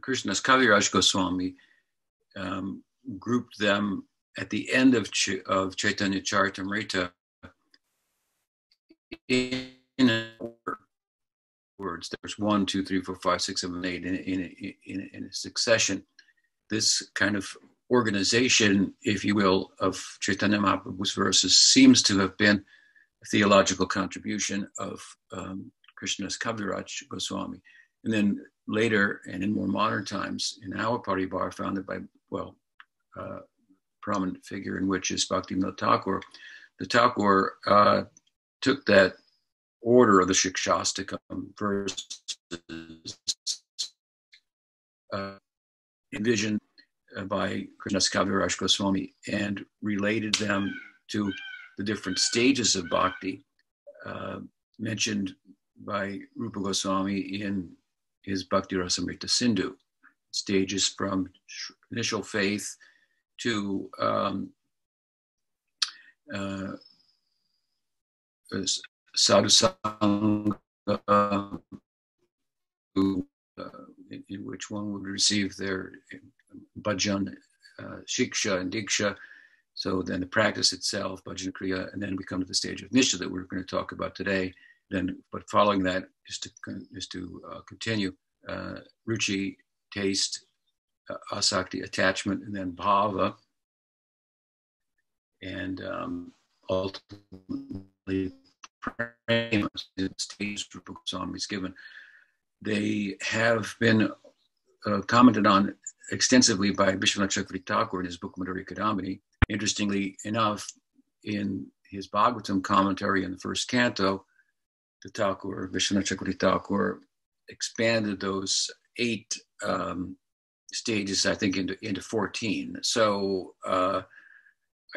Krishnadas Kaviraj Goswami grouped them at the end of Chaitanya Charitamrita in order. Words. There's 1, 2, 3, 4, 5, 6, 7, 8 in a succession. This kind of organization, if you will, of Chaitanya Mahaprabhu's verses seems to have been a theological contribution of Krishnadas Kaviraj Goswami. And then later, and in more modern times, in our Paribar, founded by, prominent figure in which is Bhaktivinoda Thakur. The Thakur took that order of the Shikshastakam verses envisioned by Krishnadas Kaviraj Goswami and related them to the different stages of bhakti mentioned by Rupa Goswami in his Bhakti Rasamrita Sindhu. Stages from initial faith to sadhusanga, in which one would receive their bhajan, shiksha and diksha. So then the practice itself, bhajan kriya, and then we come to the stage of nishta that we're going to talk about today. Then, but following that is to continue ruchi, taste, asakti, attachment, and then bhava, and ultimately prema, the stage Rupa Goswami is given. They have been commented on extensively by Vishwanath Chakravarti Thakur in his book Madhurya Kadambini. Interestingly enough, in his Bhagavatam commentary in the first canto, the Thakur, Vishwanath Chakravarti Thakur, expanded those 8 stages, I think, into 14. So I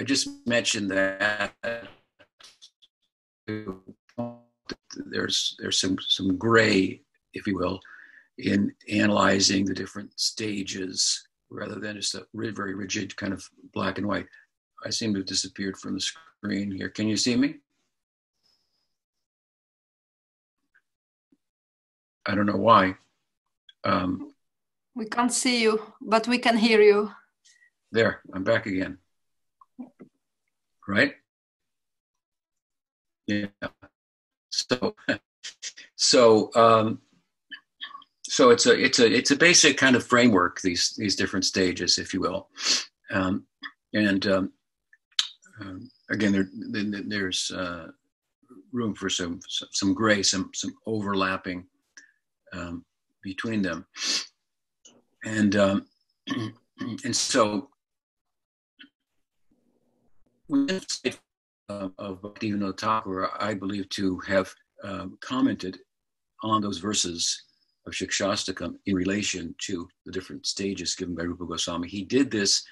just mentioned that there's some gray, if you will, in analyzing the different stages rather than just a very rigid kind of black and white. I seem to have disappeared from the screen here. Can you see me? I don't know why. We can't see you, but we can hear you. There, I'm back again. Right? Yeah. So it's a basic kind of framework, these different stages, if you will, again, there's room for some gray, some overlapping between them, and so of Bhaktivinoda Thakur, I believe to have commented on those verses of Shikshastakam in relation to the different stages given by Rupa Goswami. He did this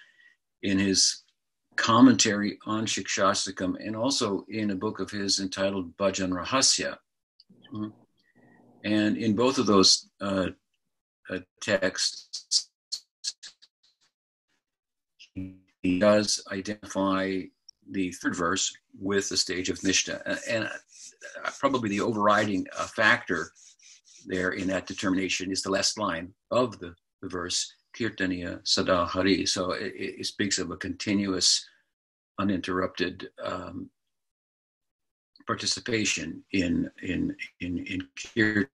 in his commentary on Shikshastakam and also in a book of his entitled Bhajan Rahasya. And in both of those texts, he does identify the third verse with the stage of Nishta. And probably the overriding factor there in that determination is the last line of the verse, Kirtaniya Sada Hari. So it speaks of a continuous, uninterrupted participation in Kirtan,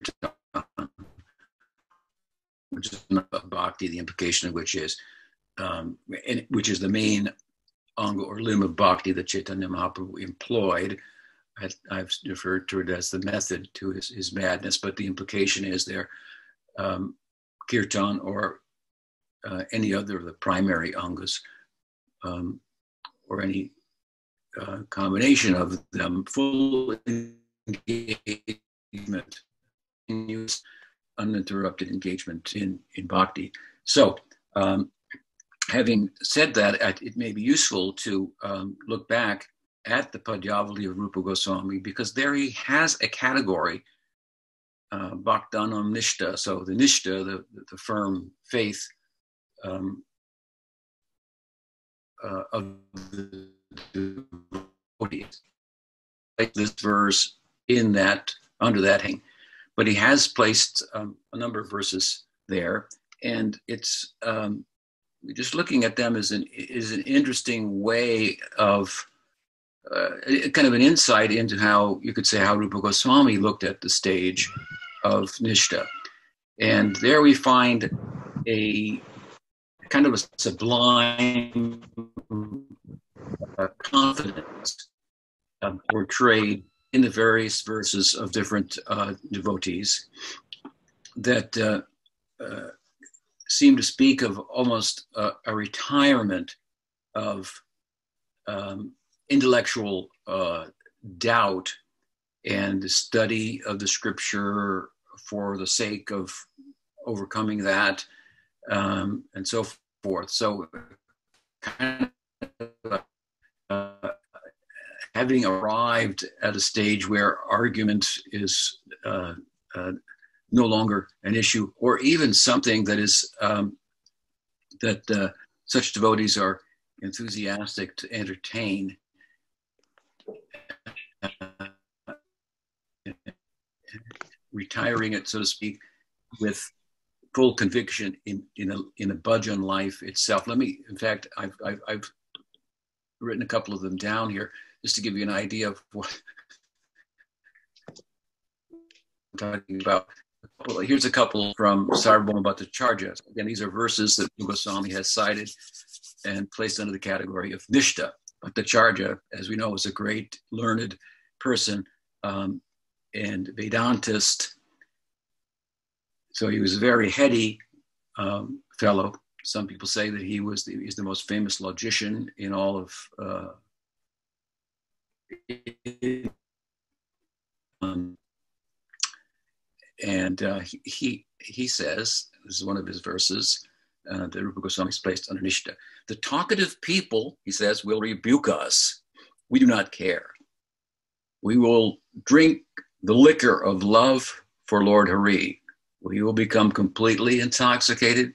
which is bhakti, the implication of which is which is the main anga or limb of bhakti that Chaitanya Mahaprabhu employed. I've referred to it as the method to his madness, but the implication is there kirtan or any other of the primary angas or any combination of them, full engagement, continuous, uninterrupted engagement in bhakti. So having said that, it may be useful to look back at the Padyavali of Rupa Goswami, because there he has a category, Bhaktanam Nishta, so the Nishta, the firm faith of the devotees. This verse in that, under that heading. But he has placed a number of verses there, And it's just looking at them is an interesting way of kind of an insight into how you could say how Rupa Goswami looked at the stage of Nistha. And there we find a kind of a sublime confidence portrayed in the various verses of different devotees that seem to speak of almost a retirement of intellectual doubt and the study of the scripture for the sake of overcoming that, and so forth. So kind of having arrived at a stage where argument is no longer an issue, or even something that is that such devotees are enthusiastic to entertain, retiring it, so to speak, with full conviction in a bhajan life itself. Let me, in fact, I've written a couple of them down here just to give you an idea of what I'm talking about. Well, here's a couple from Sarvabhauma Bhattacharya. Again, these are verses that Goswami has cited and placed under the category of Nistha. Bhattacharya, as we know, was a great learned person and Vedantist. So he was a very heady fellow. Some people say that he's the most famous logician in all of he says, this is one of his verses that Rupa Goswami has placed under Nistha. The talkative people, he says, will rebuke us. We do not care. We will drink the liquor of love for Lord Hari. We will become completely intoxicated.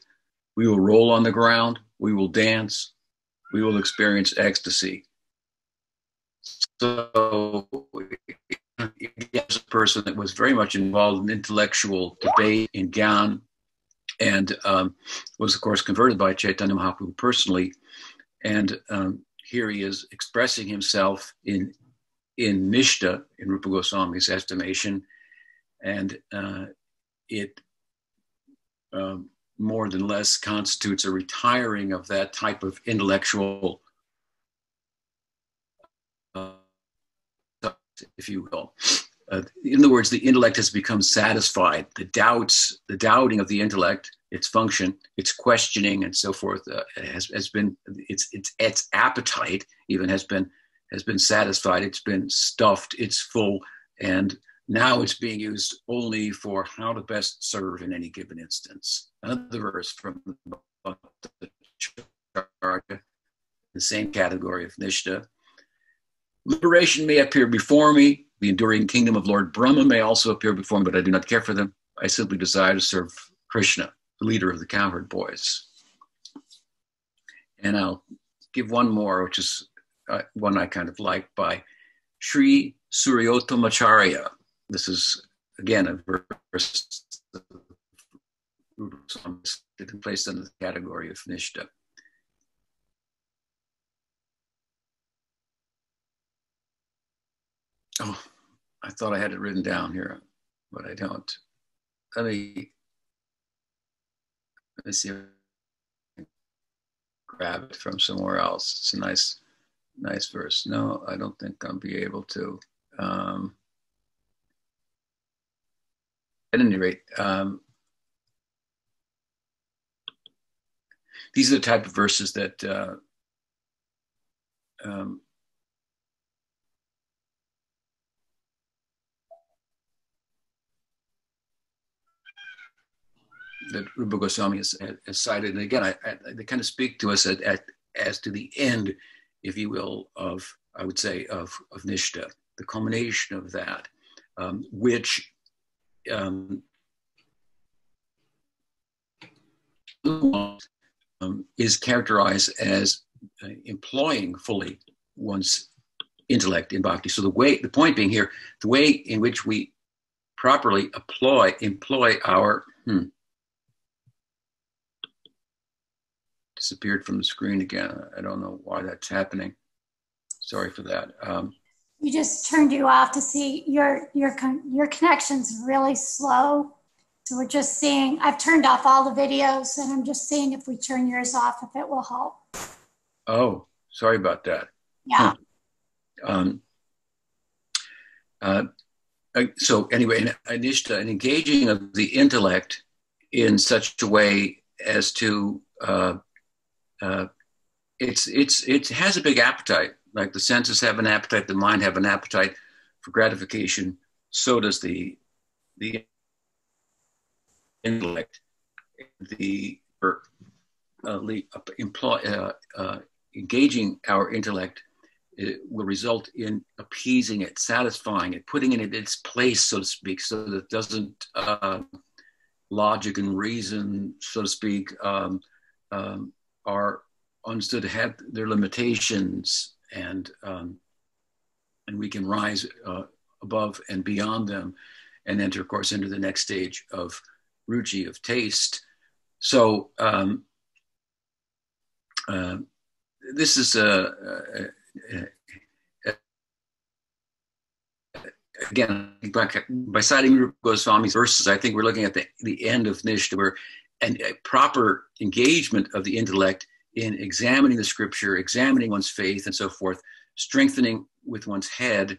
We will roll on the ground. We will dance. We will experience ecstasy. So he was a person that was very much involved in intellectual debate in Gyan, and was, of course, converted by Chaitanya Mahaprabhu personally. And here he is expressing himself in Nistha, in Rupa Goswami's estimation, and it more than less constitutes a retiring of that type of intellectual, if you will. In other words, the intellect has become satisfied. The doubting of the intellect, its function, its questioning, and so forth, has been its appetite even has been satisfied. It's been stuffed. It's full, and now it's being used only for how to best serve in any given instance. Another verse from the same category of Nistha. Liberation may appear before me. The enduring kingdom of Lord Brahma may also appear before me, but I do not care for them. I simply desire to serve Krishna, the leader of the cowherd boys. And I'll give one more, which is one I kind of like, by Sri Suryotamacharya. This is, again, a verse placed under the category of Nistha. Oh, I thought I had it written down here, but I don't. Let me see if I can grab it from somewhere else. It's a nice verse. No, I don't think I'll be able to. At any rate, these are the type of verses that that Rupa Goswami has cited. And again, they kind of speak to us as to the end, if you will, of, I would say, of Nistha, the culmination of that, which is characterized as employing fully one's intellect in bhakti. So the point being here, the way in which we properly employ our disappeared from the screen again. I don't know why that's happening. Sorry for that. We just turned you off to see your connection's really slow. So we're just seeing, I've turned off all the videos and I'm just seeing if we turn yours off, if it will help. Oh, sorry about that. Yeah. So anyway, Nistha, an engaging of the intellect in such a way as to, it has a big appetite. Like the senses have an appetite, the mind have an appetite for gratification. So does the intellect. Engaging our intellect, it will result in appeasing it, satisfying it, putting it in its place, so to speak, so that it doesn't, logic and reason, so to speak, are understood to have their limitations, and we can rise above and beyond them and enter, of course, into the next stage of ruchi, of taste. So this is again, by citing Rupa Goswami's verses, I think we're looking at the end of Nistha, where a proper engagement of the intellect in examining the scripture, examining one's faith, and so forth, strengthening with one's head,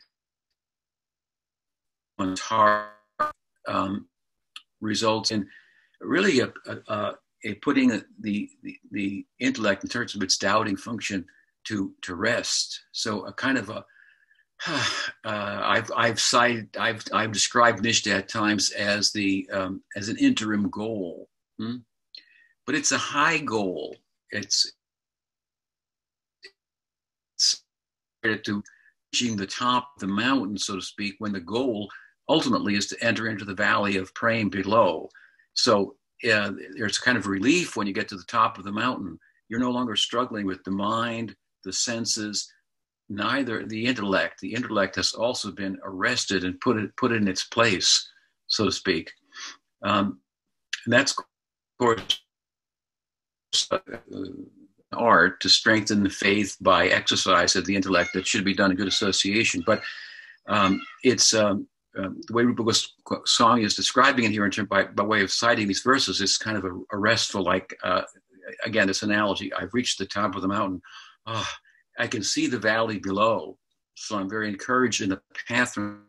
one's heart, results in really a putting the intellect in terms of its doubting function to rest. So a kind of a I've described Nistha at times as as an interim goal, but it's a high goal. It's to reaching the top of the mountain, so to speak, when the goal ultimately is to enter into the valley of praying below. So there's kind of relief when you get to the top of the mountain. You're no longer struggling with the mind, the senses, neither the intellect. The intellect has also been arrested and put in its place, so to speak. And that's, of course, art to strengthen the faith by exercise of the intellect that should be done in good association. But it's the way Rupa Goswami is describing it here in terms by way of citing these verses, it's kind of a restful, like, again, this analogy, I've reached the top of the mountain. Oh, I can see the valley below. So I'm very encouraged in the path from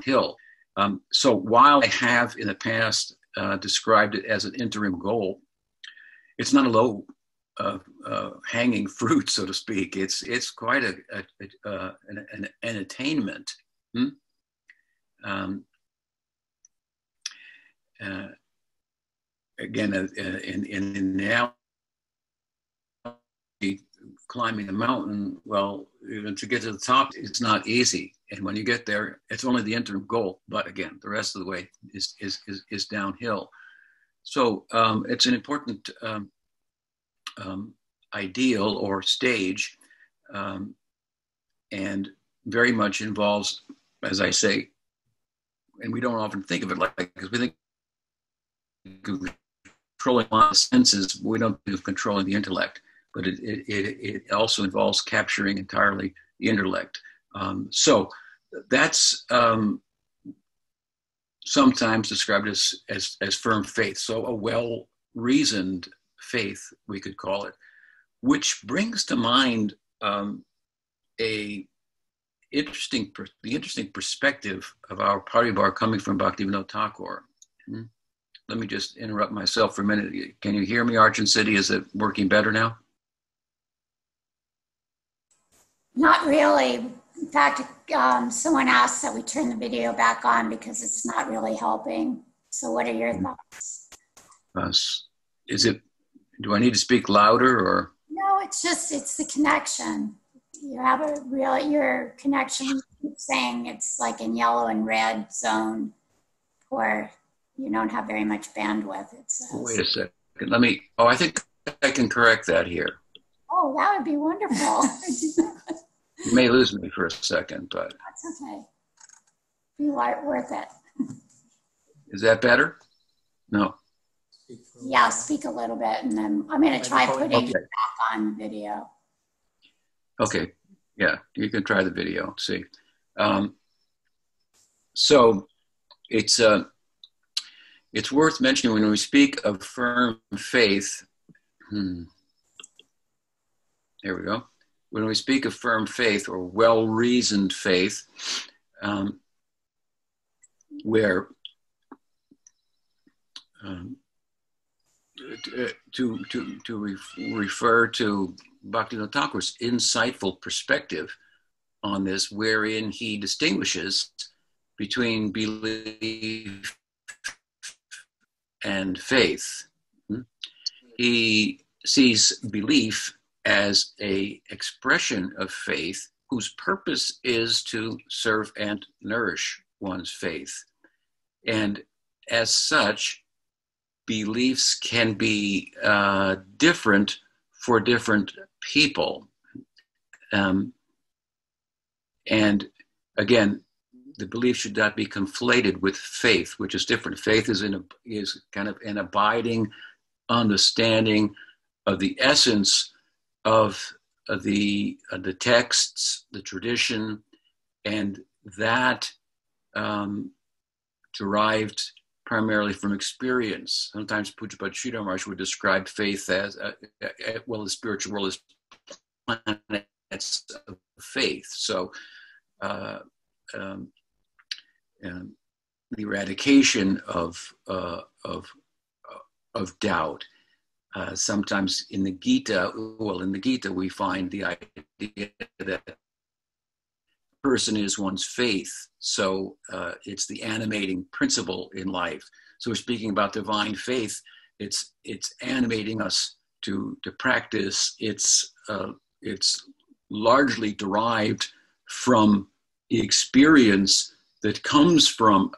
hill. So while I have in the past described it as an interim goal, it's not a low hanging fruit, so to speak. It's quite an attainment. Again, in now climbing the mountain, well, even to get to the top, it's not easy. And when you get there, it's only the interim goal. But again, the rest of the way is downhill. So it's an important ideal or stage, and very much involves, as I say, and we don't often think of it like that, because we think controlling the senses, we don't think of controlling the intellect, but it also involves capturing entirely the intellect. So that's sometimes described as firm faith. So a well-reasoned faith, we could call it, which brings to mind the interesting perspective of our Paribar coming from Bhaktivinoda Thakur. Let me just interrupt myself for a minute. Can you hear me, Arjun City? Is it working better now? Not really. In fact, someone asked that we turn the video back on because it's not really helping. So what are your thoughts? Do I need to speak louder or? No, it's the connection. You have your connection saying it's like in yellow and red zone, or you don't have very much bandwidth, it says. Wait a second. I think I can correct that here. Oh, that would be wonderful. You may lose me for a second, but. That's okay. Be worth it. Is that better? No. Yeah, speak a little bit, and then I'm going to try putting it back on video. Okay, yeah, you can try the video, see. So it's worth mentioning when we speak of firm faith, there we go. When we speak of firm faith or well-reasoned faith, where to refer to Bhaktivinoda Thakur's insightful perspective on this, wherein he distinguishes between belief and faith. He sees belief as an expression of faith whose purpose is to serve and nourish one's faith. And as such, beliefs can be different for different people. And again, the belief should not be conflated with faith, which is different. Faith is kind of an abiding understanding of the essence of the texts, the tradition, and that derived primarily from experience. Sometimes Pujapad Sridhar Maharaj would describe faith as, well, the spiritual world as planets of faith. So the eradication of doubt. Sometimes in the Gita, we find the idea that person is one's faith. So it's the animating principle in life. So we're speaking about divine faith. It's animating us to practice. It's largely derived from the experience that comes from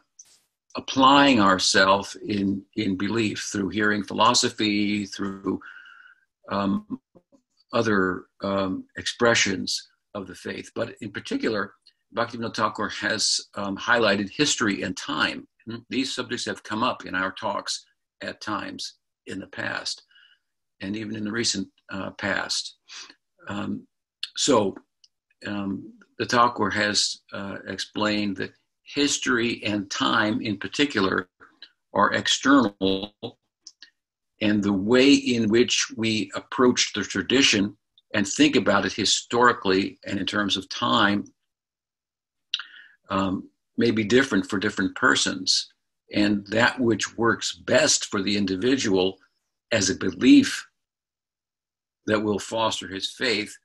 applying ourselves in belief through hearing philosophy, through other expressions of the faith. But in particular, Bhaktivinoda Thakur has highlighted history and time. These subjects have come up in our talks at times in the past, and even in the recent past. So the Thakur has explained that history and time in particular are external, and the way in which we approach the tradition and think about it historically and in terms of time may be different for different persons. And that which works best for the individual as a belief that will foster his faith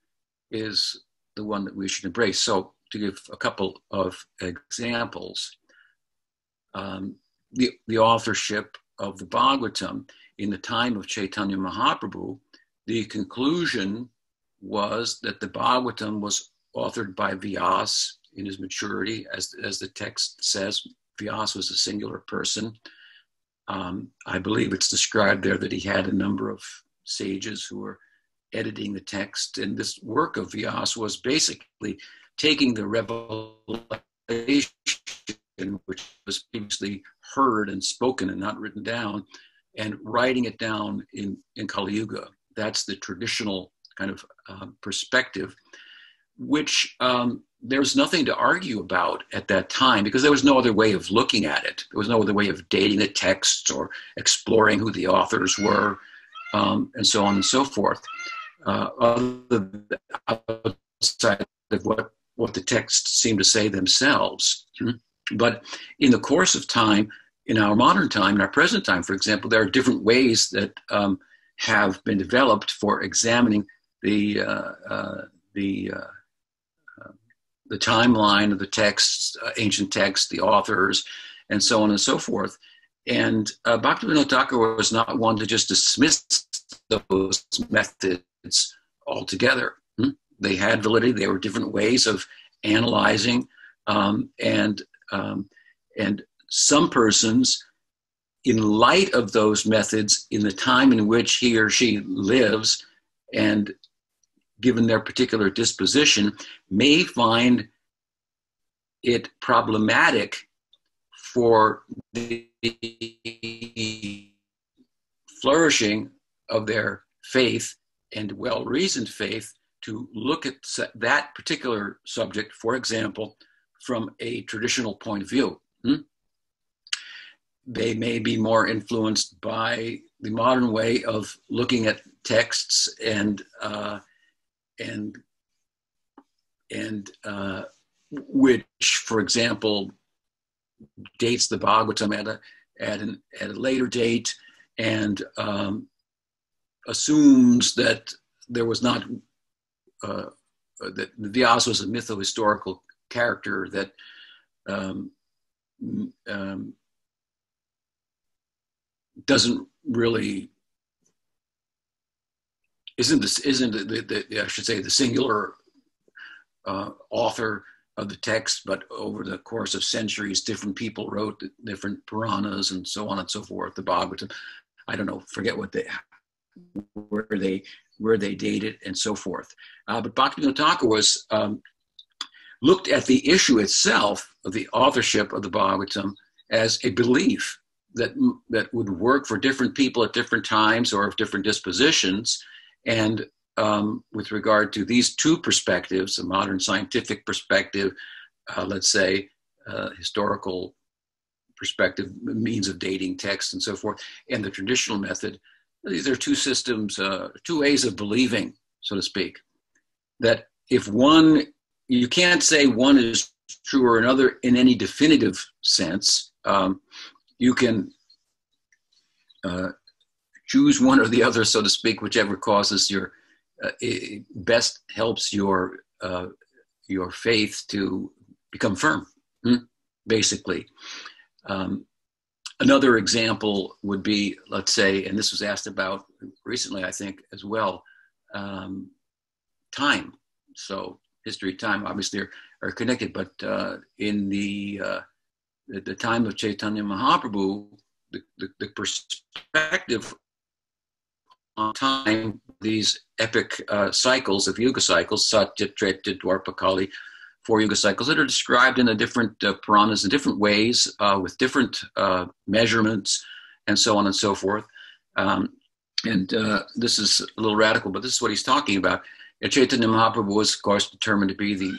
is the one that we should embrace. So to give a couple of examples, the authorship of the Bhagavatam in the time of Chaitanya Mahaprabhu, the conclusion was that the Bhagavatam was authored by Vyas in his maturity. As the text says, Vyas was a singular person. I believe it's described there that he had a number of sages who were editing the text. And this work of Vyas was basically taking the revelation, which was previously heard and spoken and not written down, and writing it down in Kali Yuga. That's the traditional kind of perspective, which there's nothing to argue about at that time, because there was no other way of looking at it. There was no other way of dating the texts or exploring who the authors were, and so on and so forth, outside of what the texts seem to say themselves. But in the course of time, in our modern time, in our present time, for example, there are different ways that have been developed for examining the timeline of the texts, ancient texts, the authors, and so on and so forth. And Bhaktivinoda Thakur was not one to just dismiss those methods altogether. They had validity. They were different ways of analyzing, and some persons, in light of those methods, in the time in which he or she lives, and given their particular disposition, may find it problematic for the flourishing of their faith and well-reasoned faith to look at that particular subject, for example, from a traditional point of view. They may be more influenced by the modern way of looking at texts and which, for example, dates the Bhagavatam at a later date and assumes that there was not that Vyasa was a mytho-historical character that doesn't really isn't the I should say the singular author of the text, but over the course of centuries, different people wrote different Puranas and so on and so forth. The Bhagavatam, I don't know, forget where they dated and so forth. But Bhaktivinoda Thakur was looked at the issue itself of the authorship of the Bhagavatam as a belief that would work for different people at different times or of different dispositions. And with regard to these two perspectives, a modern scientific perspective, let's say historical perspective, means of dating text and so forth, and the traditional method, these are two systems, two ways of believing, so to speak, that if one, you can't say one is true or another in any definitive sense. You can choose one or the other, so to speak, whichever causes your best helps your faith to become firm, basically. Another example would be, let's say, and this was asked about recently, I think, as well, time. So history, time, obviously are connected, but in the time of Chaitanya Mahaprabhu, the perspective on time, these epic cycles of yuga cycles, Satya, Treta, Dwapara, Kali, 4 yuga cycles that are described in the different Puranas in different ways, with different measurements, and so on and so forth. This is a little radical, but this is what he's talking about. Chaitanya Mahaprabhu was, of course, determined to be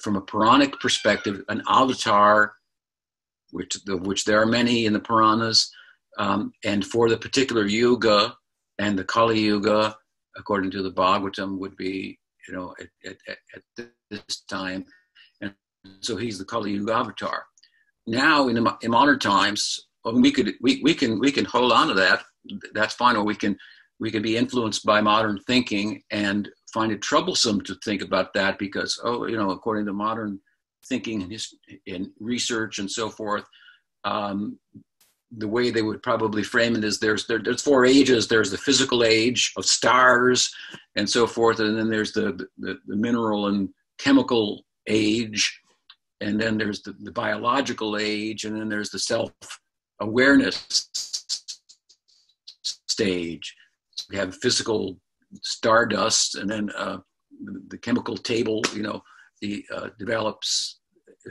from a Puranic perspective, an avatar, which there are many in the Puranas, and for the particular yuga, and the Kali Yuga, according to the Bhagavatam, would be, at this time, and so he's the Kali Yuga avatar. Now, in modern times, we can hold on to that. That's fine, or we can be influenced by modern thinking and find it troublesome to think about that because, according to modern thinking and research and so forth, the way they would probably frame it is there's 4 ages. There's the physical age of stars and so forth, and then there's the mineral and chemical age, and then there's the biological age, and then there's the self-awareness stage. We have physical stardust, and then the chemical table, develops.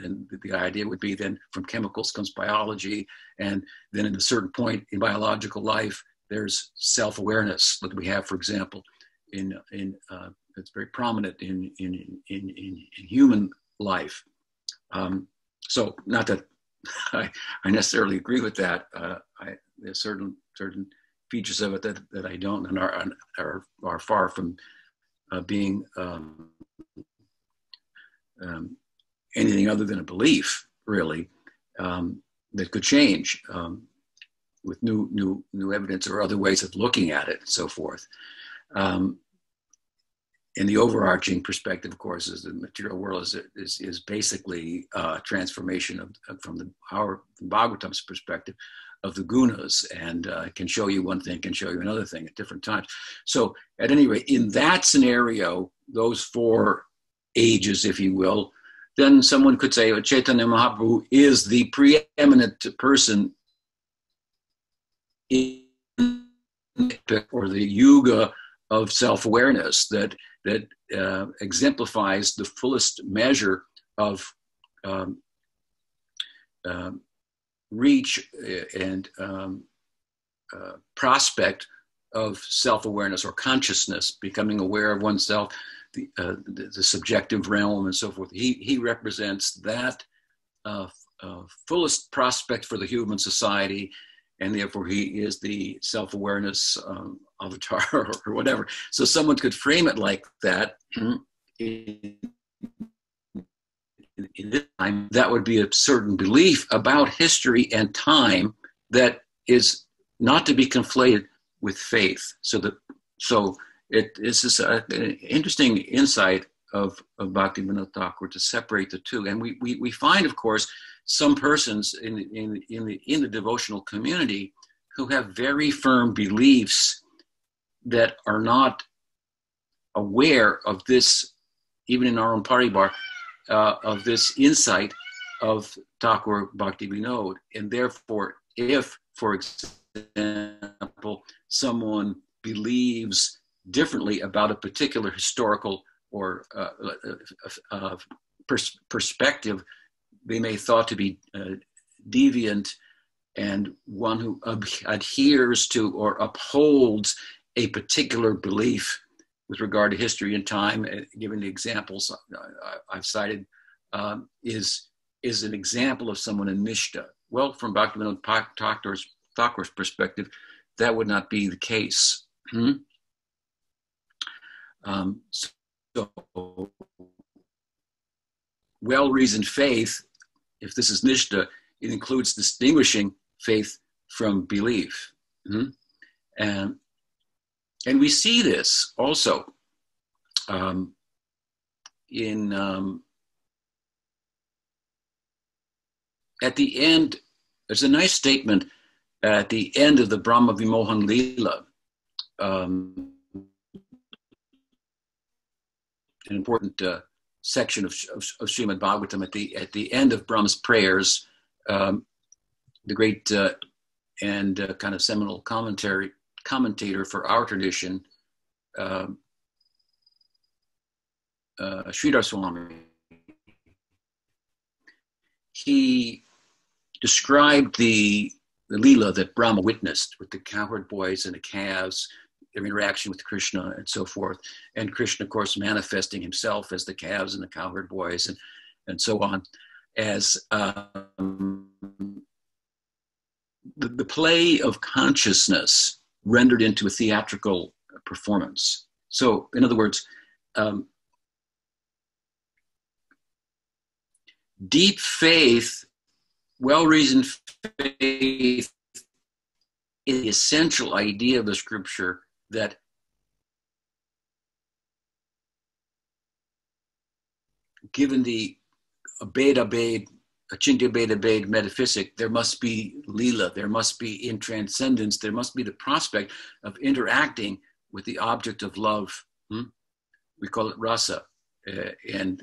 And the idea would be then from chemicals comes biology, and then at a certain point in biological life, there's self-awareness that we have, for example, it's very prominent in human life. So not that I necessarily agree with that. There's certain features of it that I don't and are far from being anything other than a belief, really, that could change with new evidence or other ways of looking at it and so forth. And the overarching perspective, of course, is the material world is basically a transformation from our Bhagavatam's perspective of the gunas, and can show you one thing, can show you another thing at different times. So at any rate, in that scenario, those 4 ages, if you will, then someone could say Chaitanya Mahaprabhu is the preeminent person in or the yuga of self-awareness that exemplifies the fullest measure of reach and prospect of self-awareness or consciousness, becoming aware of oneself, the subjective realm and so forth. He represents that fullest prospect for the human society, and therefore he is the self-awareness avatar or whatever. So someone could frame it like that. In this time, that would be a certain belief about history and time that is not to be conflated with faith. So it is this an interesting insight of Bhaktivinoda Thakur to separate the two. And we find, of course, some persons in the devotional community who have very firm beliefs that are not aware of this, even in our own paribar, of this insight of Thakur Bhaktivinoda. And therefore, if, for example, someone believes differently about a particular historical or perspective, they may thought to be deviant, and one who adheres to or upholds a particular belief with regard to history and time, given the examples I've cited, is an example of someone in Nistha. Well, from Bhaktivinoda Thakur's perspective, that would not be the case. So, well-reasoned faith, if this is Nistha, it includes distinguishing faith from belief. And we see this also at the end. There's a nice statement at the end of the Brahma Vimohan Leela, an important section of Srimad Bhagavatam. At the end of Brahma's prayers, the great and kind of seminal commentator for our tradition, Sridhar Swami, he described the Leela that Brahma witnessed with the cowherd boys and the calves, their interaction with Krishna and so forth. And Krishna, of course, manifesting himself as the calves and the cowherd boys and so on, as the play of consciousness rendered into a theatrical performance. So, in other words, deep faith, well-reasoned faith, is the essential idea of the scripture that given the Abed, Achintya Abed metaphysic, there must be Leela, there must be in transcendence, there must be the prospect of interacting with the object of love. We call it rasa. And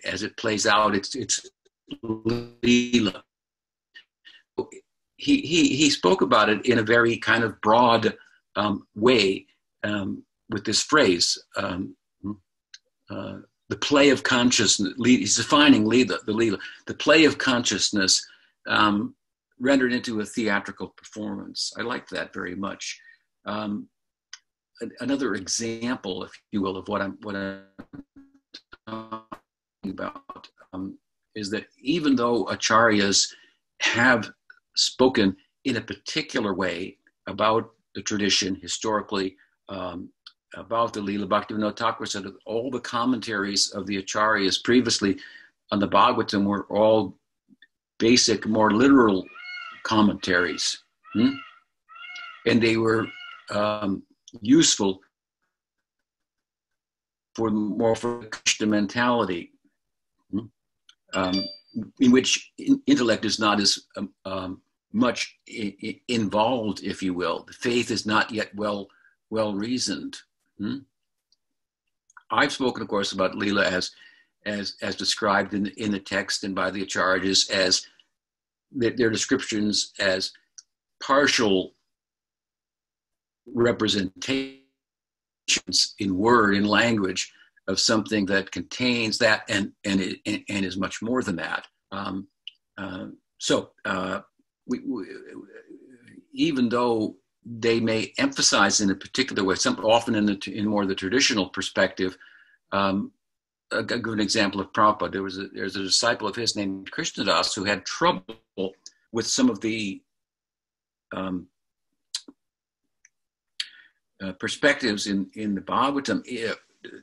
as it plays out, it's Leela. He spoke about it in a very kind of broad way with this phrase, the play of consciousness. He's defining Leela, the play of consciousness rendered into a theatrical performance. I like that very much. Another example, if you will, of what I'm talking about is that even though acharyas have spoken in a particular way about the tradition historically, about the Leela, Bhaktivinoda Thakur said that all the commentaries of the acharyas previously on the Bhagavatam were all basic, more literal commentaries. And they were useful for Krishna mentality, in which intellect is not as much involved, if you will. The faith is not yet well reasoned. I've spoken, of course, about Leela as described in the text and by the acharyas as their descriptions as partial representations in word, in language, of something that contains that and is much more than that. even though they may emphasize in a particular way, often in more the traditional perspective. I'll give an example of Prabhupada. There's a disciple of his named Krishnadas who had trouble with some of the perspectives in the Bhagavatam,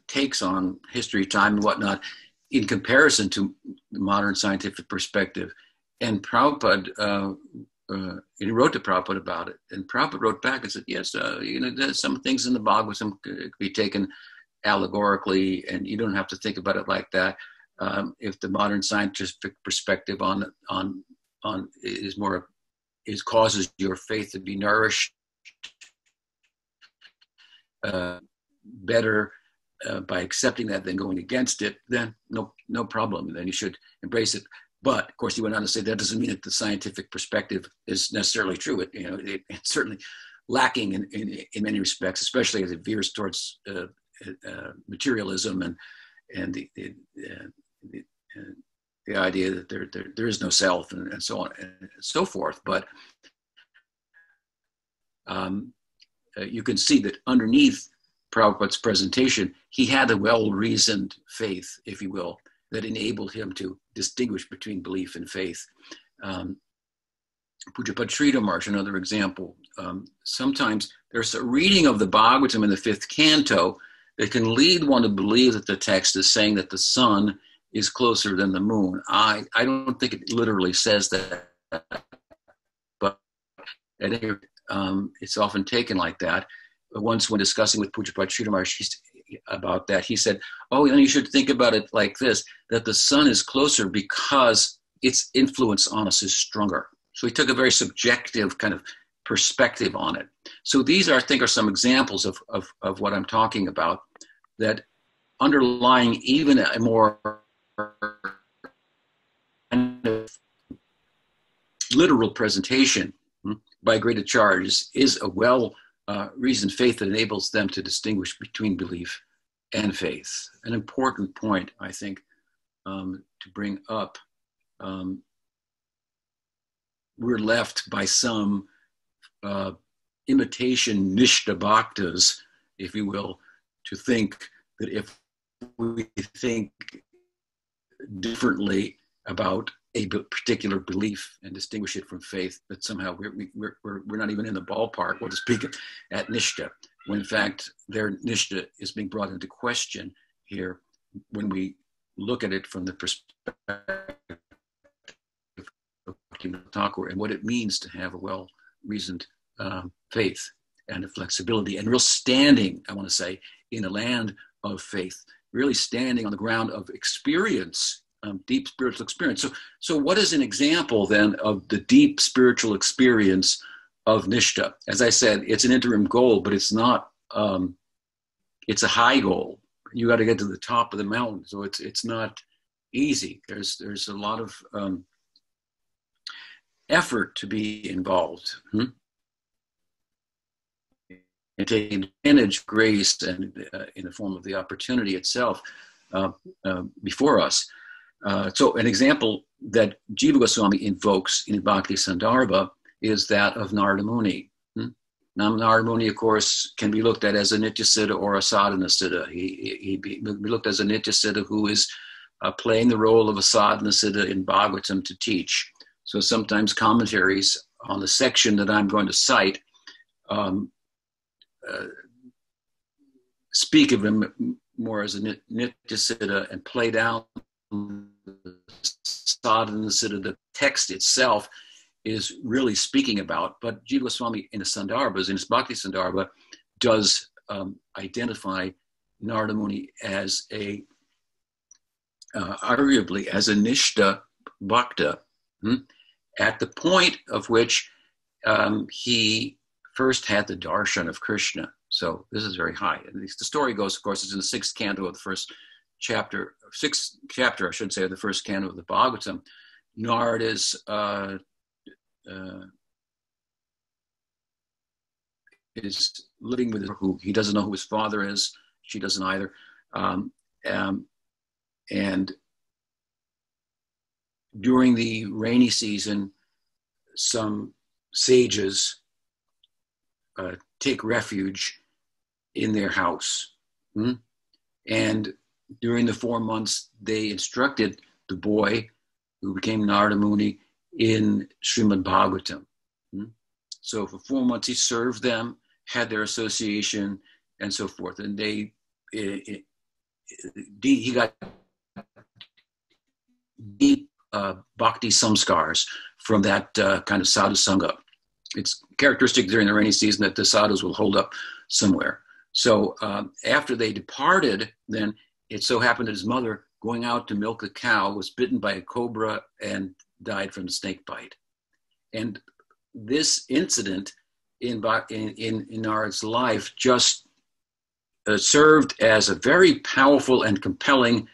takes on history, time, and whatnot, in comparison to the modern scientific perspective. And Prabhupada, he wrote to Prabhupada about it. And Prabhupada wrote back and said, yes, there's some things in the Bhagavatam could be taken allegorically, and you don't have to think about it like that. If the modern scientific perspective on causes your faith to be nourished better by accepting that than going against it, then no problem. Then you should embrace it. But of course, he went on to say that doesn't mean that the scientific perspective is necessarily true. It's certainly lacking in many respects, especially as it veers towards materialism and the idea that there is no self and so on and so forth. But you can see that underneath Prabhupada's presentation, he had a well-reasoned faith, if you will, that enabled him to distinguish between belief and faith. Pujapad Sridhar Maharaj, another example. Sometimes there's a reading of the Bhagavatam in the 5th canto that can lead one to believe that the text is saying that the sun is closer than the moon. I don't think it literally says that, but it's often taken like that. Once when discussing with Pujapad Sridhar Maharaj about that, he said, oh, then you should think about it like this, that the sun is closer because its influence on us is stronger. So he took a very subjective kind of perspective on it. So these I think are some examples of what I'm talking about, that underlying even a more kind of literal presentation by great charge is a reasoned faith that enables them to distinguish between belief and faith. An important point, I think, to bring up. We're left by some imitation Nistha Bhaktas, if you will, to think that if we think differently about a particular belief and distinguish it from faith, that somehow we're not even in the ballpark, or to speak at Nistha, when in fact their Nistha is being brought into question here when we look at it from the perspective of Thakur and what it means to have a well-reasoned faith and a flexibility and real standing, I want to say, in a land of faith, really standing on the ground of experience, deep spiritual experience. So what is an example then of the deep spiritual experience of Nistha? As I said, it's an interim goal, but it's not, it's a high goal. You got to get to the top of the mountain. So it's not easy. There's a lot of effort to be involved. And taking advantage of grace and in the form of the opportunity itself before us. So an example that Jiva Goswami invokes in Bhakti Sandarbha is that of Narada Muni. Now, Narada Muni, of course, can be looked at as a Nityasiddha or a Sadhana Siddha. He be looked as a Nityasiddha who is playing the role of a Sadhana Siddha in Bhagavatam to teach. So sometimes commentaries on the section that I'm going to cite speak of him more as a Nityasiddha and play down Sadhana Siddha. The text itself is really speaking about, but Jiva Goswami in his Sandarbhas, in his Bhakti Sandarbha, does identify Narada Muni as arguably as a Nistha Bhakta, at the point of which he first had the darshan of Krishna. So this is very high. At least the story goes, of course, it's in the 6th canto of the first chapter, 6th chapter, I should say, of the first canto of the Bhagavatam. Narada is living with her, who he doesn't know who his father is. She doesn't either. And during the rainy season, some sages take refuge in their house. And during the 4 months, they instructed the boy who became Narada Muni in Srimad Bhagavatam. So for 4 months, he served them, had their association, and so forth. And he got deep bhakti samskars from that kind of sadhu sangha. It's characteristic during the rainy season that the sadhus will hold up somewhere. So after they departed, then it so happened that his mother, going out to milk a cow, was bitten by a cobra and died from the snake bite. And this incident in Narad's life just served as a very powerful and compelling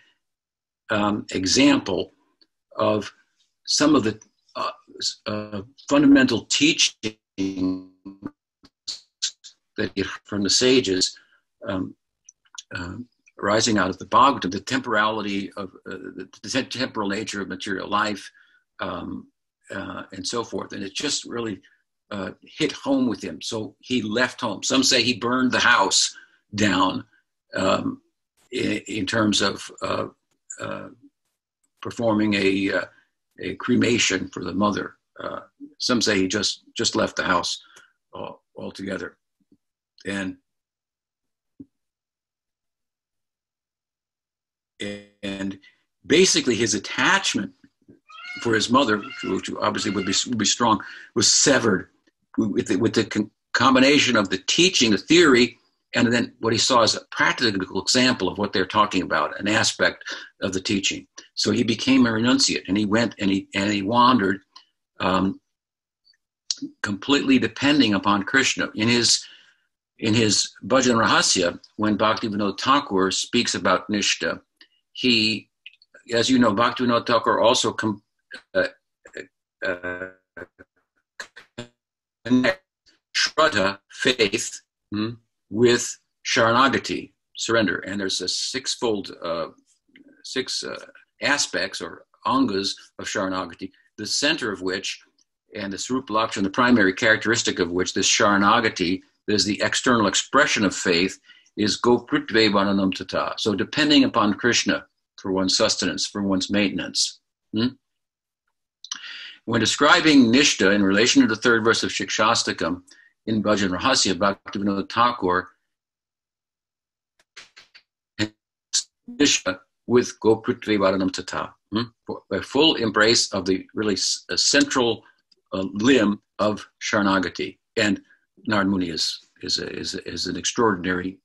example of some of the fundamental teaching that from the sages rising out of the Bhagavatam, the temporality of the temporal nature of material life, and so forth. And it just really hit home with him. So he left home. Some say he burned the house down in terms of performing a cremation for the mother. Some say he just left the house altogether. And basically his attachment for his mother, which obviously would be strong, was severed with the combination of the teaching, the theory, and then what he saw as a practical example of what they're talking about, an aspect of the teaching. So he became a renunciate, and he went and he wandered, completely depending upon Krishna. In his Bhajan Rahasya, when Bhaktivinoda Thakur speaks about Nistha, he, as you know, Bhaktivinoda Thakur also connects Shraddha, faith, with Sharanagati, surrender. And there's a six aspects or angas of Sharanagati, the center of which, and the Swarupa Lakshana, the primary characteristic of which, this Sharanagati, is the external expression of faith, is Gopritve Vananam Tata. So depending upon Krishna for one's sustenance, for one's maintenance. When describing Nistha in relation to the third verse of Shikshastakam in Bhajan Rahasya, Bhaktivinoda Thakur, Nistha with Gopritve Vananam Tata, a full embrace of the really central limb of Sharanagati. And Narada Muni is an extraordinary,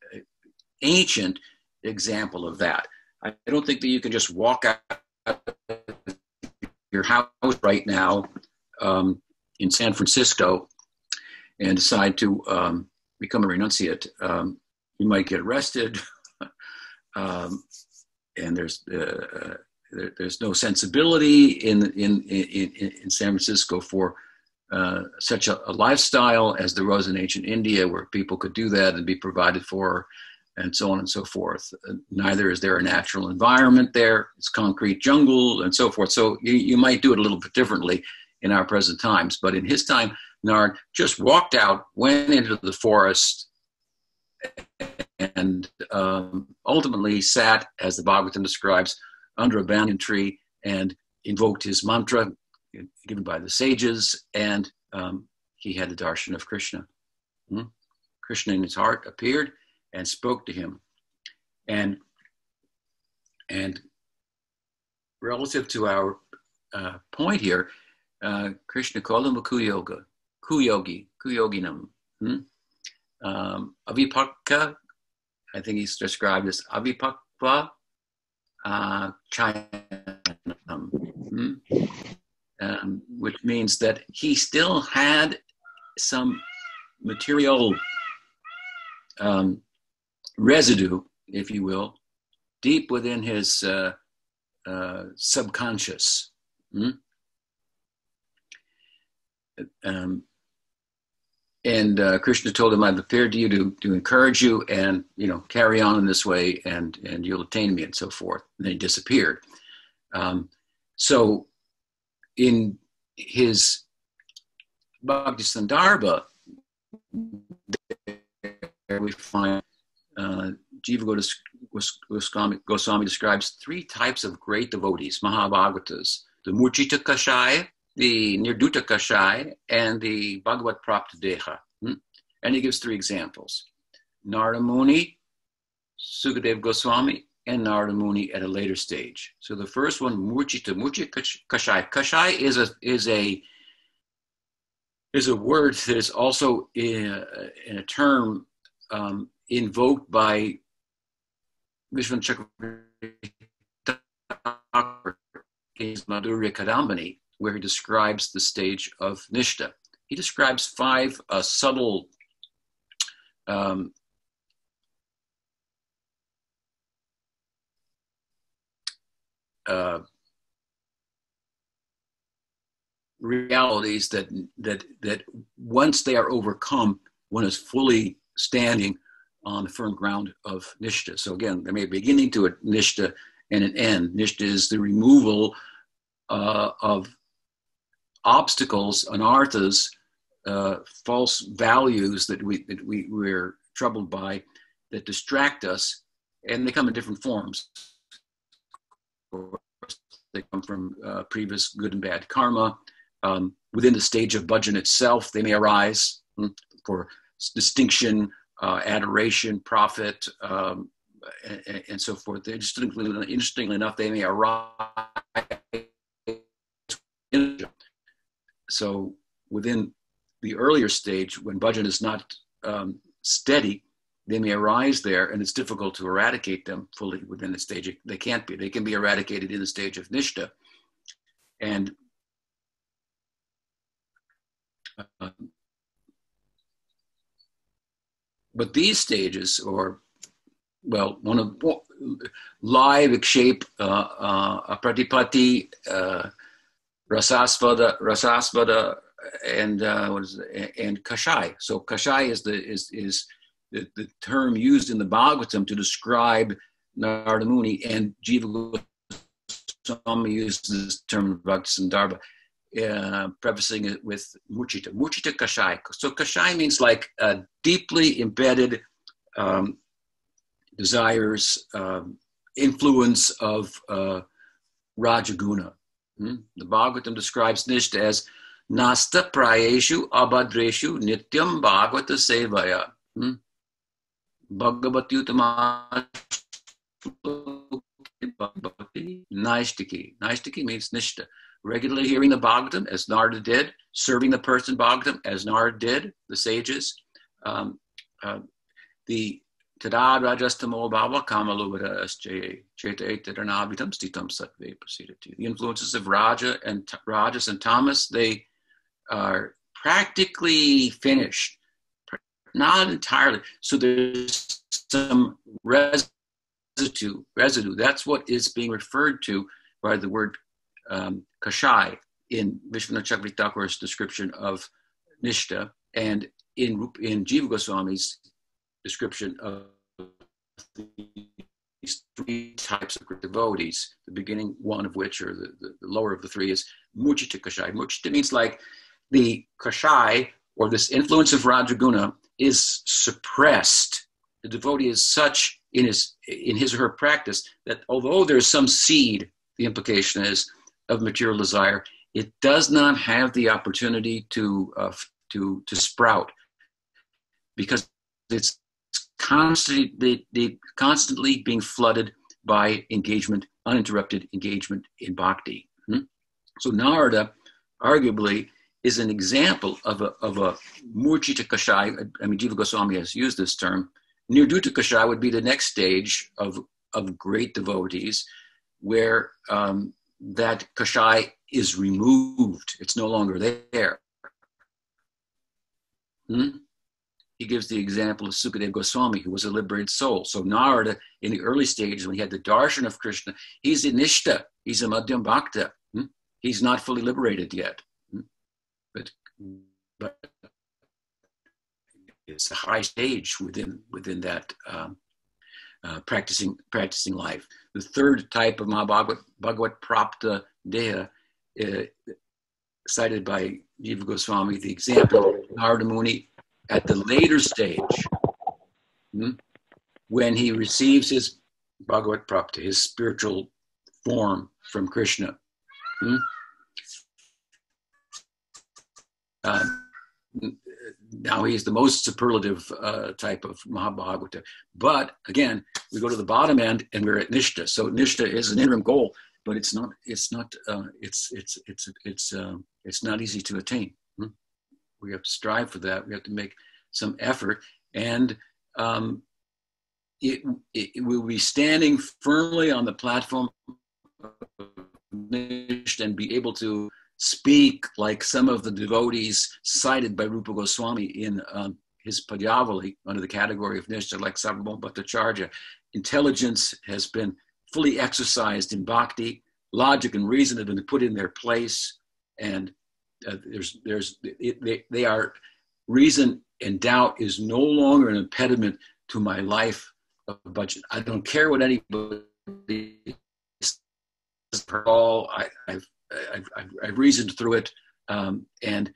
ancient example of that. I don't think that you can just walk out of your house right now in San Francisco and decide to become a renunciate. You might get arrested, and there's no sensibility in San Francisco for such a lifestyle as there was in ancient India, where people could do that and be provided for, and so on and so forth. Neither is there a natural environment there. It's concrete jungle and so forth. So you might do it a little bit differently in our present times. But in his time, Nard just walked out, went into the forest, and ultimately sat, as the Bhagavatam describes, under a banyan tree and invoked his mantra given by the sages, and he had the darshan of Krishna. Krishna in his heart appeared and spoke to him. And relative to our point here, Krishna called him a kuyoginam. Avipakka, I think he's described as avipakva chayanam, which means that he still had some material residue, if you will, deep within his subconscious. And Krishna told him, I've appeared to you to encourage you and, carry on in this way, and you'll attain me, and so forth. And then he disappeared. So in his Bhakti Sandarbha, we find Jiva Goswami describes three types of great devotees, Mahabhagatas, the Murchita Kashai, the Nirduta Kashai, and the Bhagavat Prapta Deha. And he gives three examples: Narada Muni, Sukadeva Goswami, and Narada Muni at a later stage. So the first one, Murchita Kashai. Kashai is a word that is also in a term invoked by Vishwanath Chakravarti in Madhurya Kadambini, where he describes the stage of Nishta. He describes five subtle realities that once they are overcome, one is fully standing on the firm ground of Nishta. So again, there may be a beginning to it, Nishta, and an end. Nishta is the removal of obstacles, anarthas, false values that we're troubled by, that distract us, and they come in different forms. They come from previous good and bad karma. Within the stage of bhajan itself, they may arise for distinction, adoration, profit, and so forth. Interestingly enough, they may arise. So within the earlier stage, when bhajan is not steady, they may arise there, and it's difficult to eradicate them fully within the stage. They can't be. They can be eradicated in the stage of nishta. And but these stages, or one of live vikshepa, pratipatti, rasasvada, and and kashai. So kashai is the term used in the Bhagavatam to describe Narada Muni, and Jiva Goswami uses this term Bhaktisandarbha, prefacing it with Murchita Kashai. So Kashai means like deeply embedded desires, influence of Rajaguna. The Bhagavatam describes Nishta as Nasta Prayeshu Abhadreshu Nityam Bhagavata Sevaya. Bhagavati Utama Naishtiki. Naishtiki means Nishta. Regularly hearing the Bhagavatam, as Narada did, serving the person Bhagavatam, as Narada did, the sages. The Tada Rajastamo Bhava Kamaluvada Asjay Cheta Etaranavitam Stitam Satve Prasidati. The influences of Rajas and Tamas, they are practically finished. Not entirely. So there's some residue. That's what is being referred to by the word kashai in Vishwanath Chakravarti Thakur's description of Nishta, and in Jiva Goswami's description of these three types of devotees, the beginning one of which, or the lower of the three, is Murchita Kashai. Murchita means like the kashai, or this influence of Rajaguna, is suppressed. The devotee is such in his or her practice that although there's some seed, the implication is, of material desire, it does not have the opportunity to sprout, because it's constantly being flooded by engagement, uninterrupted engagement in bhakti. So Narada, arguably, is an example of a Murchita Kashai. I mean, Jiva Goswami has used this term. Nirduta Kashai would be the next stage of great devotees, where that Kashai is removed. It's no longer there. He gives the example of Sukadeva Goswami, who was a liberated soul. So Narada, in the early stages, when he had the darshan of Krishna, he's a Nishta, he's a Madhyam Bhakta. He's not fully liberated yet. But it's a high stage within that practicing life. The third type of Bhagavat Prapta Deha, cited by Jiva Goswami, the example of Narada Muni at the later stage. when he receives his Bhagavat Prapti, his spiritual form from Krishna. Now he's the most superlative type of Mahabhagavata. But again, we go to the bottom end and we're at Nistha. So Nistha is an interim goal, but it's not easy to attain. We have to strive for that. We have to make some effort, and it will be standing firmly on the platform and be able to speak like some of the devotees cited by Rupa Goswami in his Padyavali under the category of Nistha, like Sarvabhauma Bhattacharya. Intelligence has been fully exercised in bhakti. Logic and reason have been put in their place, and they are, reason and doubt is no longer an impediment to my life of bhajan. I don't care what anybody says at all. I've reasoned through it, and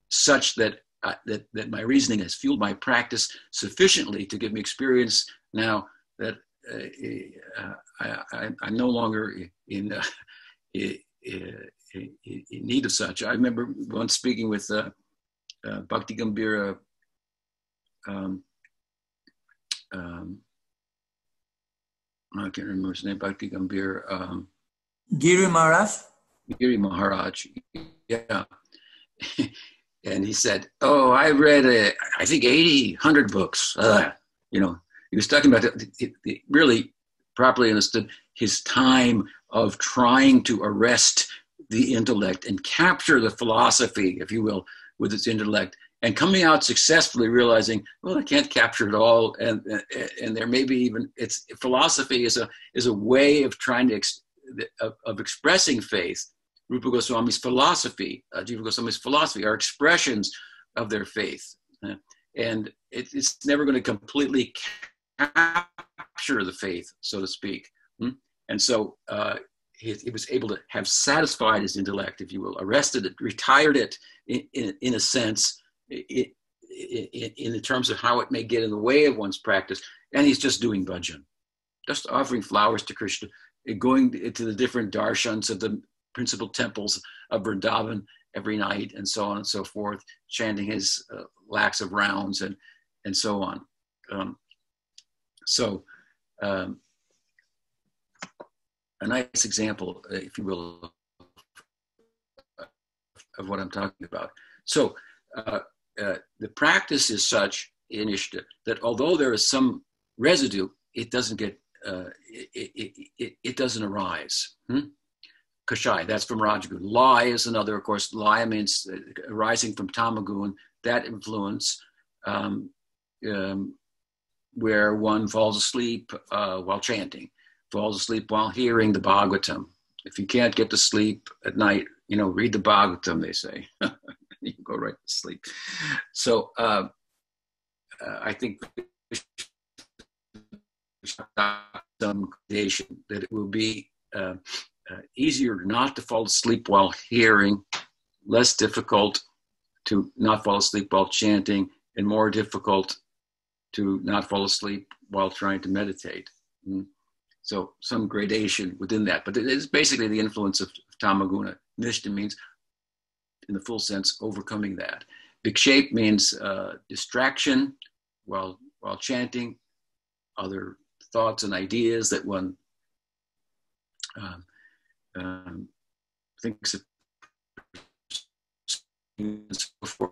such that my reasoning has fueled my practice sufficiently to give me experience now that I'm no longer in need of such. I remember once speaking with Bhakti Gambhira, I can't remember his name, Bhakti Gambhira. Giri Maharaj? Giri Maharaj, yeah. And he said, oh, I read, I think 80, 100 books. He was talking about really properly understood his time of trying to arrest the intellect and capture the philosophy, if you will, with its intellect, and coming out successfully realizing, well, I can't capture it all. And there may be even, it's philosophy is a way of trying to, of expressing faith. Rupa Goswami's philosophy, Jiva Goswami's philosophy are expressions of their faith. And it's never going to completely capture the faith, so to speak. And so he was able to have satisfied his intellect, if you will, arrested it, retired it in a sense, in the terms of how it may get in the way of one's practice. And he's just doing bhajan, just offering flowers to Krishna, going to the different darshans of the principal temples of Vrindavan every night, and so on and so forth, chanting his lakhs of rounds and so on. A nice example, if you will, of what I'm talking about. So the practice is such in Ishta that although there is some residue, it doesn't get, it doesn't arise. Kashai, that's from Rajagun. Laya is another, of course. Laya means arising from Tamagun, that influence where one falls asleep while chanting, falls asleep while hearing the Bhagavatam. If you can't get to sleep at night, read the Bhagavatam, they say. You can go right to sleep. So I think some creation that it will be easier not to fall asleep while hearing, less difficult to not fall asleep while chanting, and more difficult to not fall asleep while trying to meditate. So some gradation within that, but it is basically the influence of Tamaguna. Nishta means, in the full sense, overcoming that. Vikshepa means distraction while chanting, other thoughts and ideas that one thinks of, and so forth.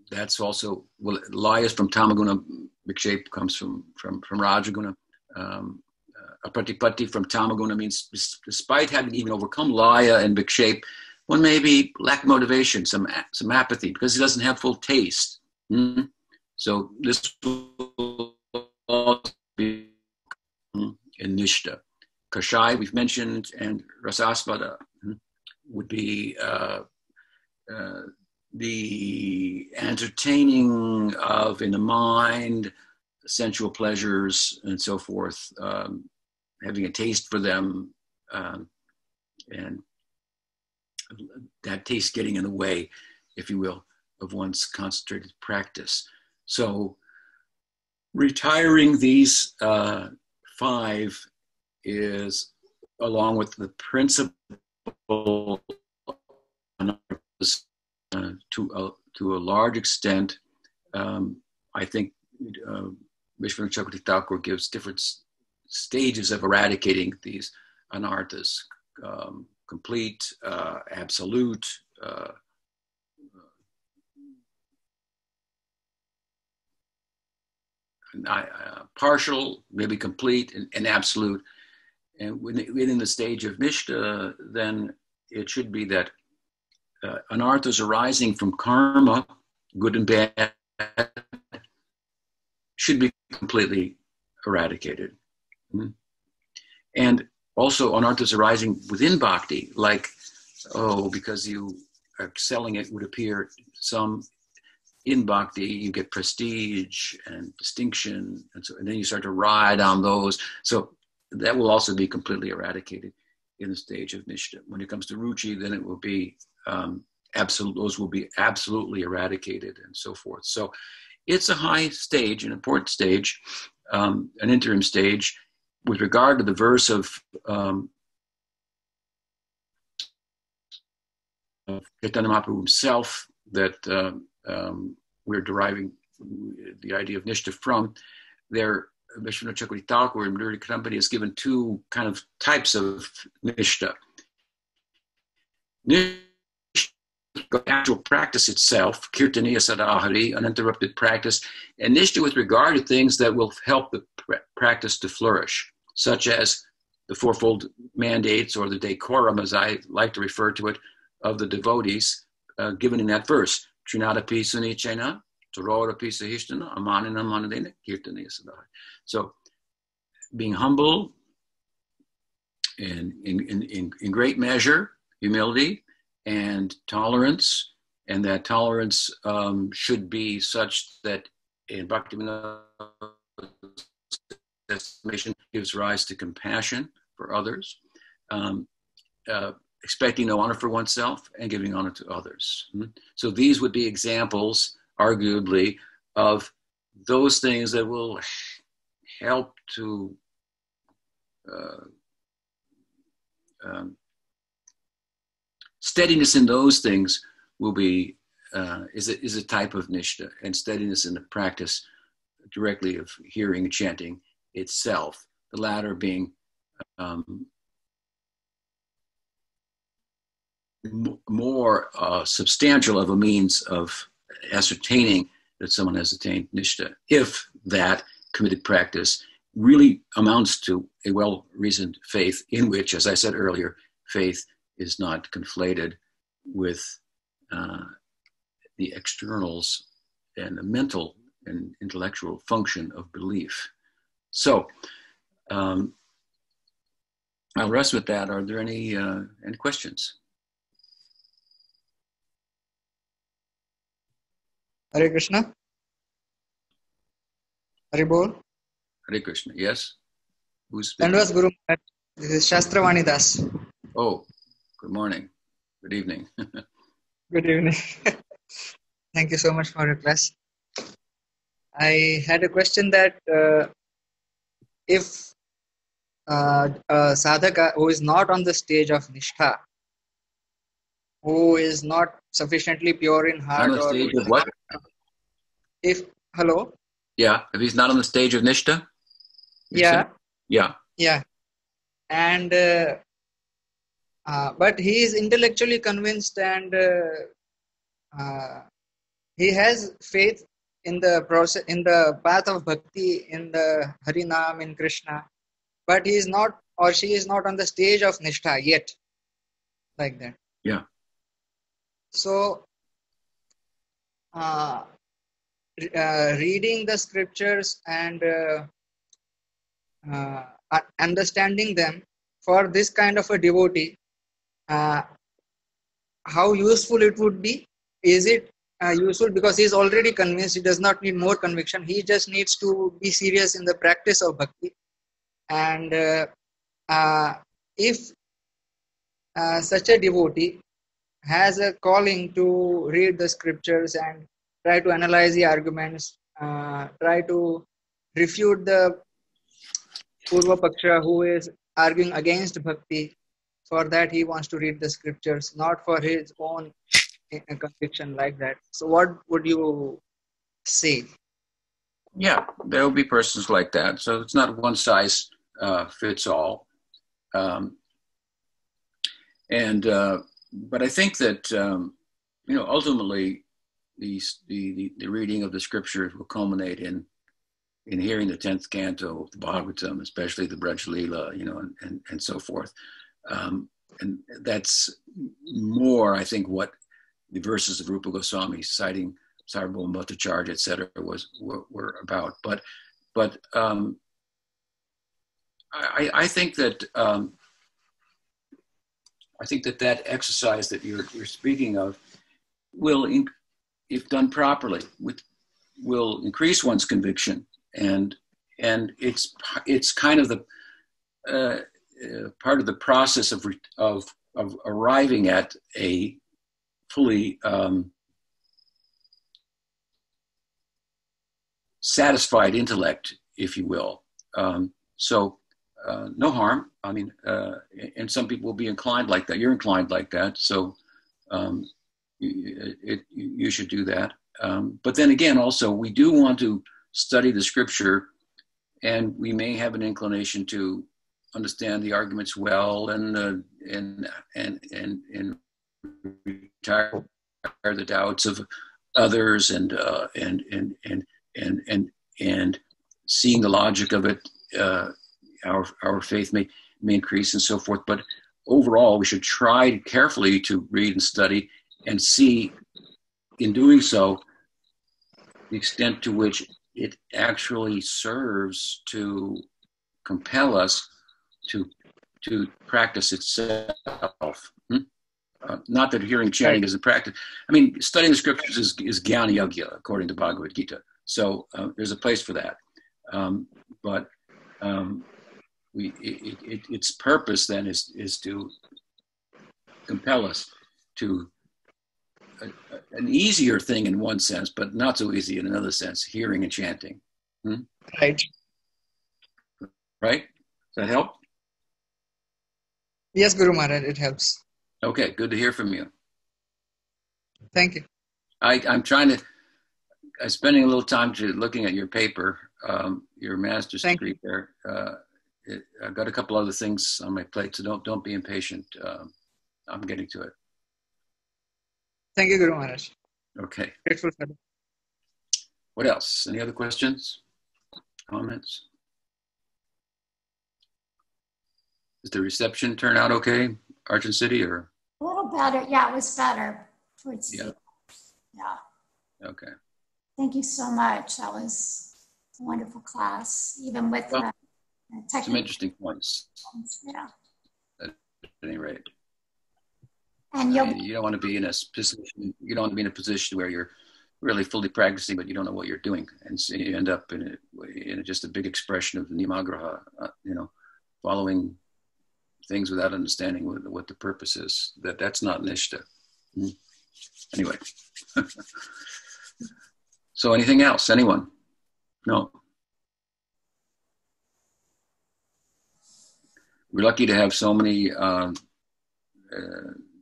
That's also, well, Laya is from Tamaguna, Vikshepa comes from Rajaguna. Apratipatti from Tamaguna means, despite having even overcome Laya and Vikshepa, one may be lack motivation, some apathy, because he doesn't have full taste. So this will also be in Nishta. Kashai, we've mentioned, and Rasasvada would be the entertaining of, in the mind, sensual pleasures and so forth, having a taste for them, and that taste getting in the way, if you will, of one's concentrated practice. So Retiring these five is, along with the principle to a large extent, I think Vishwanath Chakravarti Thakur gives different stages of eradicating these anarthas: complete, absolute, partial, maybe complete, and absolute. And within the stage of Nistha, then it should be that anarthas arising from karma, good and bad, should be completely eradicated. And also anarthas arising within bhakti, like, because you are excelling, it would appear some in bhakti, you get prestige and distinction, and then you start to ride on those. So that will also be completely eradicated in the stage of Nistha. When it comes to ruchi, then it will be absolute; those will be absolutely eradicated, and so forth. So it's a high stage, an important stage, an interim stage. With regard to the verse of Chaitanya Mahaprabhu himself, that we're deriving the idea of Nistha from, there, Vishwanath Chakravarti Thakur and Murari Company has given two kind of types of Nistha. Nistha, the actual practice itself, Kirtaniya Sadahari, uninterrupted practice, and Nistha with regard to things that will help the practice to flourish, such as the fourfold mandates, or the decorum, as I like to refer to it, of the devotees, given in that verse. Trinadapi Sunichena, Torodapi Sahishtana, Amanina Manadena, Kirtaniya Sadahari. So being humble and in great measure, humility and tolerance, and that tolerance should be such that in Bhaktivinoda's estimation gives rise to compassion for others, expecting no honor for oneself and giving honor to others. So these would be examples, arguably, of those things that will help to steadiness in those things will be is a type of Nistha, and steadiness in the practice directly of hearing and chanting itself, the latter being more substantial of a means of ascertaining that someone has attained Nistha, if that committed practice really amounts to a well-reasoned faith, in which, as I said earlier, faith is not conflated with the externals and the mental and intellectual function of belief. So I'll rest with that. Are there any questions? Hare Krishna. Hare Bol. Hare Krishna. Yes. Who's speaking? Dandavas Guru Maharaj. This is Shastravani Das. Oh, good morning. Good evening. Good evening. Thank you so much for your class. I had a question that if a sadhaka who is not on the stage of Nishtha, who is not sufficiently pure in heart, On the stage of what? Hello? Yeah, if he's not on the stage of Nistha? Yeah. Yeah. Yeah. And but he is intellectually convinced, and he has faith in the process, in the path of bhakti, in the Harinam, in Krishna, but he is not, or she is not on the stage of Nishtha yet, like that. Yeah. So reading the scriptures and understanding them for this kind of a devotee, how useful it would be? Is it useful because he is already convinced? He does not need more conviction. He just needs to be serious in the practice of bhakti. And if such a devotee has a calling to read the scriptures and try to analyze the arguments, try to refute the Purva Paksha who is arguing against bhakti. For that, he wants to read the scriptures, not for his own conviction like that. So, what would you say? Yeah, there will be persons like that. So it's not one size fits all. But I think that ultimately the reading of the scriptures will culminate in hearing the 10th canto of the Bhagavatam, especially the Braj Leela, and so forth. And that's more, I think, what the verses of Rupa Goswami citing Sarvabhauma Bhattacharya, etc., were about. But I think that that exercise that you're speaking of will, if done properly, will increase one's conviction, and it's kind of the part of the process of arriving at a fully satisfied intellect, if you will. So no harm. I mean, and some people will be inclined like that. You're inclined like that, so you should do that. But then again, also, we do want to study the scripture, and we may have an inclination to understand the arguments well, and retire the doubts of others, and seeing the logic of it, our faith may increase and so forth. But overall, we should try carefully to read and study and see, in doing so, the extent to which it actually serves to compel us to practice itself. Not that hearing chanting is a practice. I mean, studying the scriptures is jnana yogya, according to Bhagavad Gita. So there's a place for that. But its purpose then is to compel us to an easier thing in one sense, but not so easy in another sense, hearing and chanting. Right. Right? Does that help? Yes, Guru Maharaj, it helps. Okay, good to hear from you. Thank you. I'm spending a little time looking at your paper, your master's degree there. I've got a couple other things on my plate, so don't be impatient. I'm getting to it. Thank you, Guru Maharaj. Okay. Grateful for that. What else? Any other questions? Comments? Did the reception turn out okay, Arjun City, or? A little better. Yeah, it was better towards the end. Yeah. Okay. Thank you so much. That was a wonderful class, even with the technical. Some interesting points. Yeah. At any rate. And you don't want to be in a position. You don't want to be in a position where you're really fully practicing, but you don't know what you're doing, and so you end up in just a big expression of nimagraha. Following things without understanding what the purpose is. That's not Nistha. Anyway. So anything else? Anyone? No. We're lucky to have so many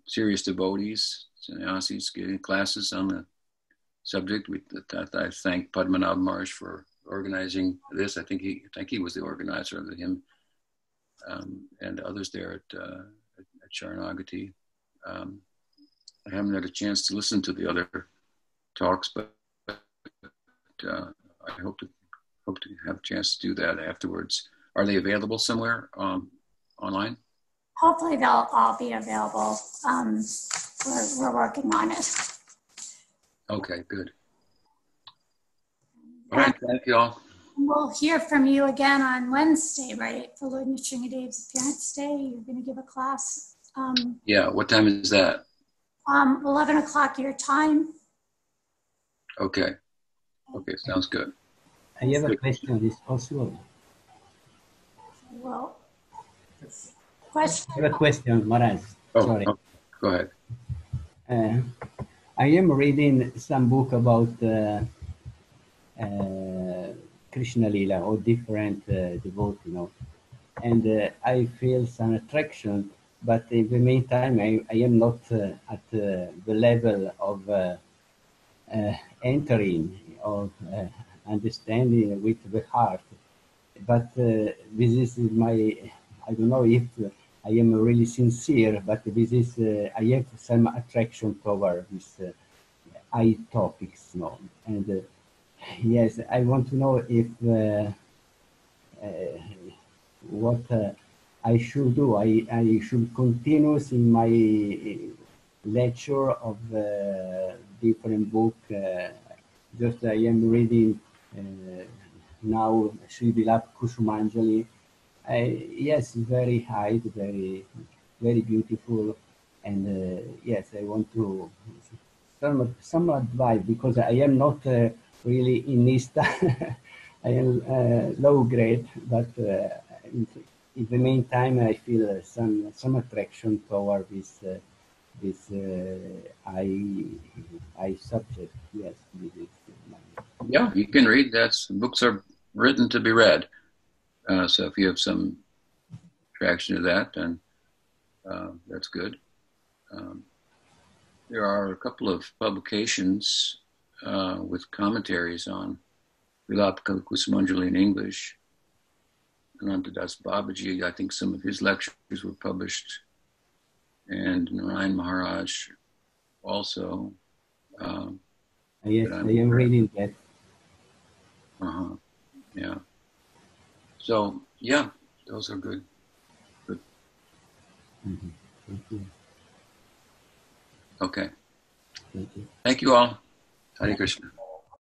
serious devotees, sannyasis, giving classes on the subject. I thank Padmanabh Maharaj for organizing this. I think he was the organizer of him and others there at Sharanagati. I haven't had a chance to listen to the other talks, but I hope to have a chance to do that afterwards. Are they available somewhere online? Hopefully they'll all be available. We're working on it. Okay, good. All right, thank you all. We'll hear from you again on Wednesday, right? For Lord Nrsingadev's Appearance Day. You're going to give a class. Yeah, what time is that? 11 o'clock your time. Okay. Okay, sounds good. I have a question. Is possible? Well, question. I have a question, Maharaj. Sorry. Oh, go ahead. I am reading some book about Krishna Lila or different devotee, and I feel some attraction, but in the meantime, I am not at the level of entering or understanding with the heart. But this is I don't know if I am really sincere, but this is, I have some attraction toward this eye topics, and yes, I want to know if what I should do. I should continue in my lecture of different book. Just I am reading now Sri Vilap Kusumanjali. Yes, very high, very beautiful, and yes, I want to some advice because I am not really in Nistha. I am low grade, but in the meantime, I feel some attraction toward this I subject. Yes, this is Yeah, you can read. Books are written to be read. So if you have some attraction to that, then that's good. There are a couple of publications with commentaries on Vilap Kusumanjali in English. Anantadas Babaji, I think some of his lectures were published, and Narayan Maharaj also. Yes, I am reading that. Yeah. So, yeah, those are good. Mm-hmm. Thank you. Okay. Thank you. Thank you all. Hare Krishna.